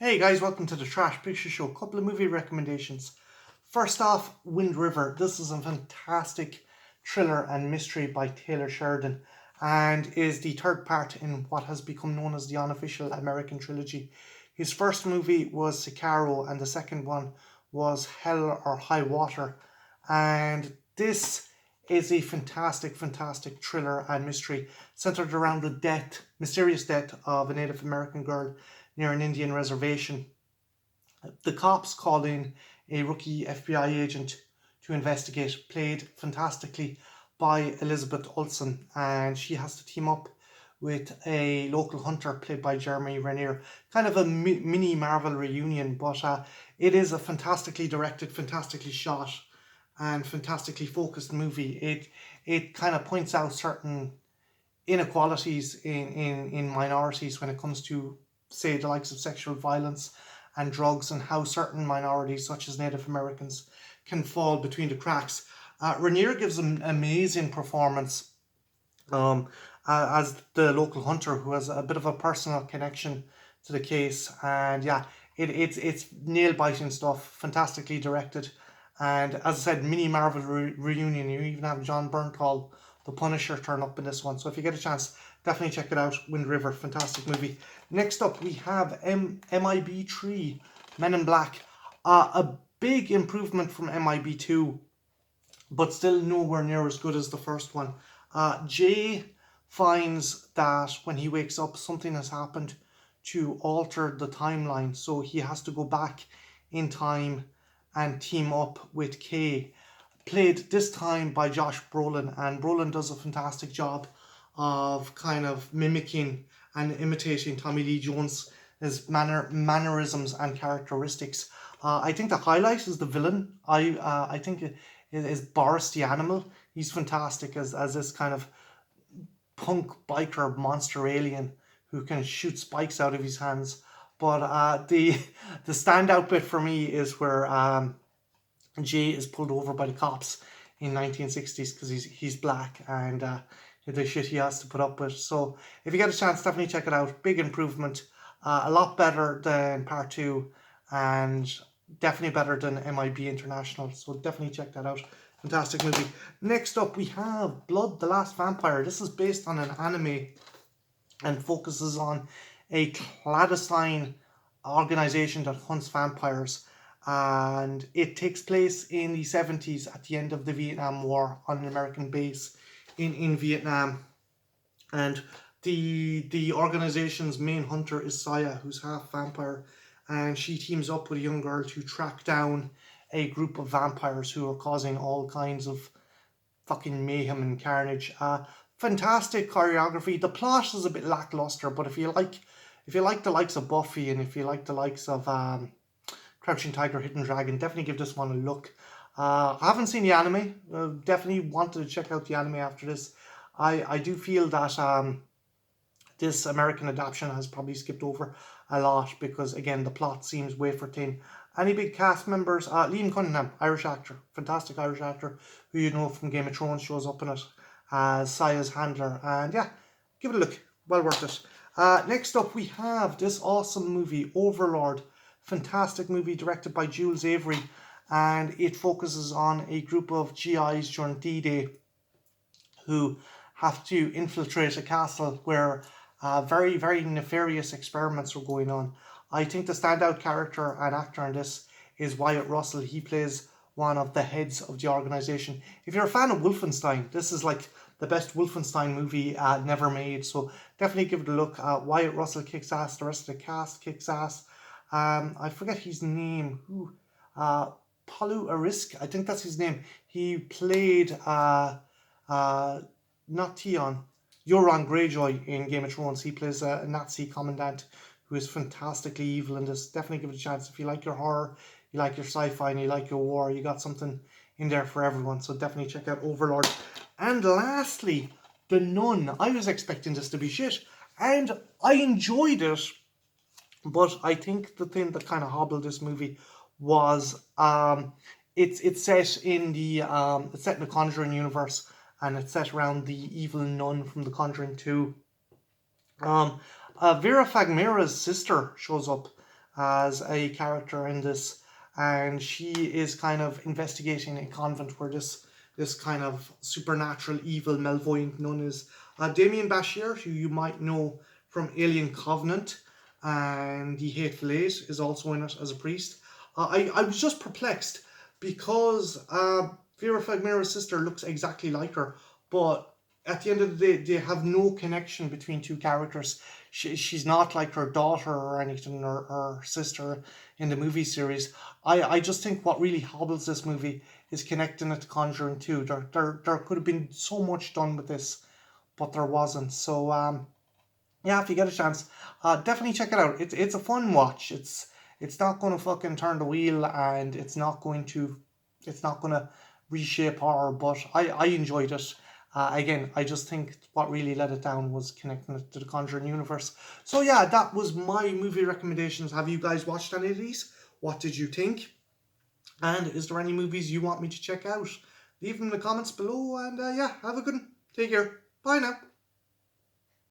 Hey guys, welcome to the Trash Picture Show. Couple of movie recommendations. First off, Wind River. This is a fantastic thriller and mystery by Taylor Sheridan and is the third part in what has become known as the unofficial American trilogy. His first movie was Sicario and the second one was Hell or High Water. And this is a fantastic thriller and mystery centered around the mysterious death of a Native American girl near an Indian reservation. The cops call in a rookie FBI agent to investigate, played fantastically by Elizabeth Olsen, and she has to team up with a local hunter played by Jeremy Renner. Kind of a mini Marvel reunion, but it is a fantastically directed, fantastically shot, and fantastically focused movie. It kind of points out certain inequalities in minorities when it comes to, say, the likes of sexual violence and drugs, and how certain minorities, such as Native Americans, can fall between the cracks. Rainier gives an amazing performance as the local hunter who has a bit of a personal connection to the case. And yeah, it's nail biting stuff, fantastically directed. And as I said, mini Marvel reunion. You even have John Bernthal, the Punisher, turn up in this one. So if you get a chance, definitely check it out. Wind River, fantastic movie. Next up, we have MIB3, Men in Black. A big improvement from MIB2, but still nowhere near as good as the first one. Jay finds that when he wakes up, something has happened to alter the timeline. So he has to go back in time and team up with Kay, played this time by Josh Brolin. And Brolin does a fantastic job of kind of mimicking and imitating Tommy Lee Jones' mannerisms and characteristics. I think the highlight is the villain. I think it is Boris the Animal. He's fantastic as this kind of punk biker monster alien who can shoot spikes out of his hands. But the standout bit for me is where Jay is pulled over by the cops in 1960s because he's black, and the shit he has to put up with. So if you get a chance, definitely check it out. Big improvement, a lot better than part two, and definitely better than MIB International. So definitely check that out. Fantastic movie. Next up, we have Blood, the Last Vampire. This is based on an anime and focuses on a clandestine organization that hunts vampires. And it takes place in the 70s at the end of the Vietnam War on an American base in Vietnam. And the organization's main hunter is Saya, who's half vampire, and she teams up with a young girl to track down a group of vampires who are causing all kinds of fucking mayhem and carnage. Fantastic choreography. The plot is a bit lackluster, but if you like the likes of Buffy, and if you like the likes of Crouching Tiger, Hidden Dragon, definitely give this one a look. I haven't seen the anime. Definitely wanted to check out the anime after this. I do feel that this American adaptation has probably skipped over a lot because, again, the plot seems wafer thin. Any big cast members? Liam Cunningham, Irish actor, fantastic Irish actor, who you know from Game of Thrones, shows up in it as Saya's handler. And yeah, give it a look. Well worth it. Next up, we have this awesome movie, Overlord. Fantastic movie directed by Jules Avery, and it focuses on a group of GIs during D-Day who have to infiltrate a castle where very nefarious experiments are going on. I think the standout character and actor in this is Wyatt Russell. He plays one of the heads of the organization. If you're a fan of Wolfenstein, this is like the best Wolfenstein movie never made, so definitely give it a look. Wyatt Russell kicks ass, the rest of the cast kicks ass. I forget his name. Palu Arisk, I think that's his name. He played not Theon, Euron Greyjoy in Game of Thrones. He plays a Nazi commandant who is fantastically evil in this. Definitely give it a chance. If you like your horror, you like your sci-fi, and you like your war, you got something in there for everyone. So definitely check out Overlord. And lastly, The Nun. I was expecting this to be shit, and I enjoyed it. But I think the thing that kind of hobbled this movie was it's set in the Conjuring universe, and it's set around the evil nun from The Conjuring 2. Vera Farmiga's sister shows up, as a character in this, and she is kind of investigating a convent where this kind of supernatural evil Malvoyant nun is. Damien Bashir, who you might know from Alien Covenant and The Hateful Eight, is also in it as a priest. I was just perplexed because Vera Farmiga's sister looks exactly like her, but at the end of the day, they have no connection between two characters. She's not like her daughter or anything, or her sister in the movie series. I just think what really hobbles this movie is connecting it to Conjuring 2. There could have been so much done with this, but there wasn't. So, yeah, if you get a chance, definitely check it out. It's a fun watch. It's not going to fucking turn the wheel, and it's not going to reshape horror. But I enjoyed it. Again, I just think what really let it down was connecting it to the Conjuring universe. So yeah, that was my movie recommendations. Have you guys watched any of these? What did you think? And is there any movies you want me to check out? Leave them in the comments below. And yeah, have a good one. Take care. Bye now.